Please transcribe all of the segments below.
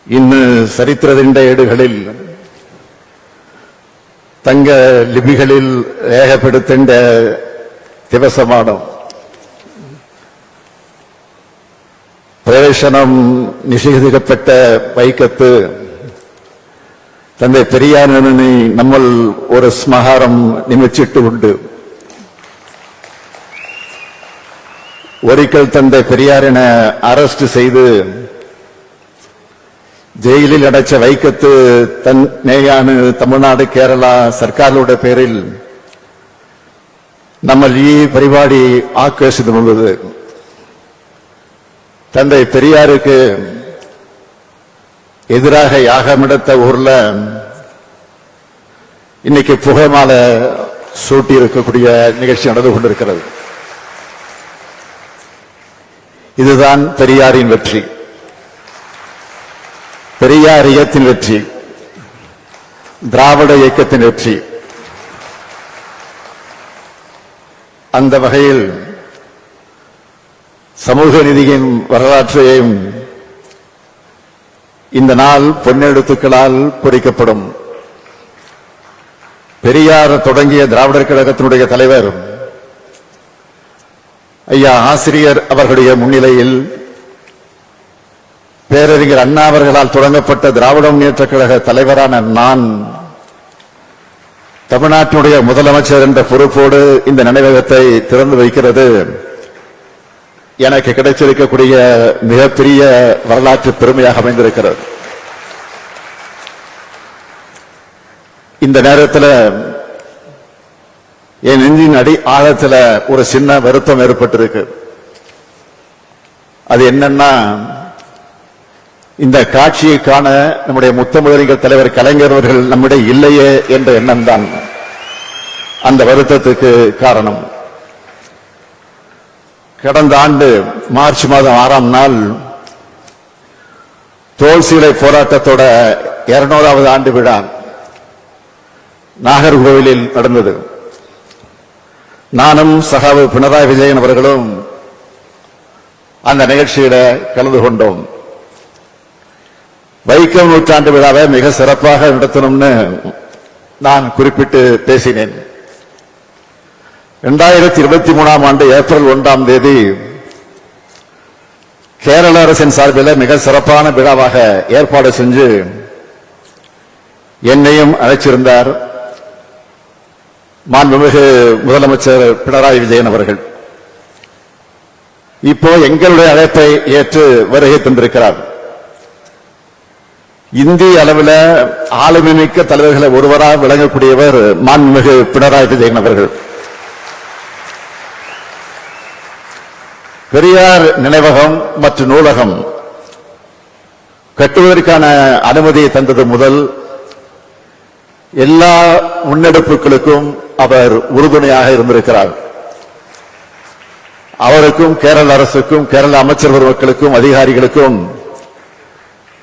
ഇന്ന് ചരിത്രത്തിന്റെ ഏടുകളിൽ തങ്ക ലിപികളിൽ രേഖപ്പെടുത്തേണ്ട ദിവസമാണ്. പ്രവേശനം നിഷേധിക്കപ്പെട്ട വൈക്കത്ത് തന്റെ പെരിയാറിന് നമ്മൾ ഒരു സ്മാരകം നിർമ്മിച്ചിട്ടുണ്ട്. ഒരിക്കൽ തന്റെ പെരിയാറിനെ അറസ്റ്റ് ചെയ്ത് ജയിലിൽ അടച്ച വൈക്കത്ത് തന്നെയാണ് തമിഴ്നാട് കേരള സർക്കാരുകളുടെ പേരിൽ നമ്മൾ ഈ പരിപാടി ആഘോഷിക്കുന്നത്. தந்தை பெரியாருக்கு எதிராக யாகமெடுத்த ஊர்ல இன்னைக்கு புகைமாலை சூட்டி இருக்கக்கூடிய நிகழ்ச்சி நடந்து கொண்டிருக்கிறது. இதுதான் பெரியாரின் வெற்றி, பெரியார் இயக்கத்தின் வெற்றி, திராவிட இயக்கத்தின் வெற்றி. அந்த வகையில் சமூக நீதியின் வரலாற்றையும் இந்த நாள் பொன்னெழுத்துக்களால் பொறிக்கப்படும். பெரியார் தொடங்கிய திராவிடர் கழகத்தினுடைய தலைவர் ஐயா ஆசிரியர் அவர்களுடைய முன்னிலையில் பேரறிஞர் அண்ணா அவர்களால் தொடங்கப்பட்ட திராவிட முன்னேற்ற கழக தலைவரான நான் தமிழ்நாட்டினுடைய முதலமைச்சர் என்ற பொறுப்போடு இந்த நினைவகத்தை திறந்து வைக்கிறது எனக்கு கிடைச்சிருக்கக்கூடிய மிகப்பெரிய வரலாற்று பெருமையாக அமைந்திருக்கிறது. இந்த நேரத்தில் என் நெஞ்சின் அடி ஆழத்தில் ஒரு சின்ன வருத்தம் ஏற்பட்டிருக்கு. அது என்னன்னா, இந்த காட்சியை காண நம்முடைய முத்தமிழறிஞர் தலைவர் கலைஞர் அவர்கள் நம்மிடையே இல்லையே என்ற எண்ணம் தான் அந்த வருத்தத்துக்கு காரணம். கடந்த ஆண்டு மார்ச் மாதம் 6ஆம் நாள் தோல் சீலை போராட்டத்தோட 200வது ஆண்டு விழா நாகர்கோவிலில் நடந்தது. நானும் சகாவு பினராயி விஜயன் அவர்களும் அந்த நிகழ்ச்சியில கலந்து கொண்டோம். வைக்கம் நூற்றாண்டு விழாவை மிக சிறப்பாக நடத்தணும்னு நான் குறிப்பிட்டு பேசினேன். 2023ஆம் ஆண்டு ஏப்ரல் 1ஆம் தேதி கேரள அரசின் சார்பில் மிக சிறப்பான விழாவாக ஏற்பாடு செஞ்சு என்னையும் அழைச்சிருந்தார் மாண்புமிகு முதலமைச்சர் பினராயி விஜயன் அவர்கள். இப்போ எங்களுடைய அழைப்பை ஏற்று வருகை தந்திருக்கிறார். இந்திய அளவில் ஆளுமை மிக்க தலைவர்களை ஒருவராக விளங்கக்கூடியவர் மாண்புமிகு பினராயி விஜயன் அவர்கள். பெரியார் நினைவகம் மற்றும் நூலகம் கட்டுவதற்கான அனுமதியை தந்தது முதல் எல்லா முன்னெடுப்புகளுக்கும் அவர் உறுதுணையாக இருந்திருக்கிறார். அவருக்கும் கேரள அரசுக்கும் கேரள அமைச்சர் பெருமக்களுக்கும் அதிகாரிகளுக்கும்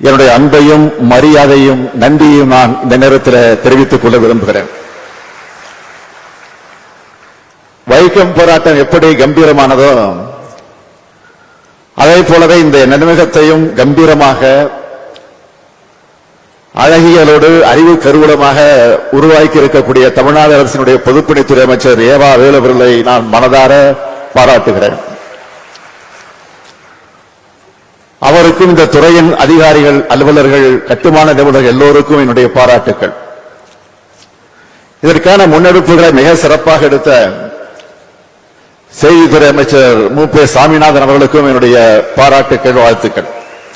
என்னுடைய அன்பையும் மரியாதையும் நன்றியையும் நான் இந்த நேரத்தில் தெரிவித்துக் கொள்ள விரும்புகிறேன். வைக்கம் போராட்டம் எப்படி கம்பீரமானதோ அதே போலவே இந்த நினைவகத்தையும் கம்பீரமாக அழகியலோடு அறிவு கருவூலமாக உருவாக்கி இருக்கக்கூடிய தமிழ்நாடு அரசினுடைய பொதுப்பணித்துறை அமைச்சர் ஏவா வேலு அவர்களை நான் மனதார பாராட்டுகிறேன். அவருக்கும் இந்த துறையின் அதிகாரிகள், அலுவலர்கள், கட்டுமான நிபுணர்கள் எல்லோருக்கும் என்னுடைய பாராட்டுக்கள். இதற்கான முன்னெடுப்புகளை மிக சிறப்பாக எடுத்த செய்தித்துறை அமைச்சர் மு. ப. சாமிநாதன் அவர்களுக்கும் என்னுடைய பாராட்டுக்கள், வாழ்த்துக்கள்.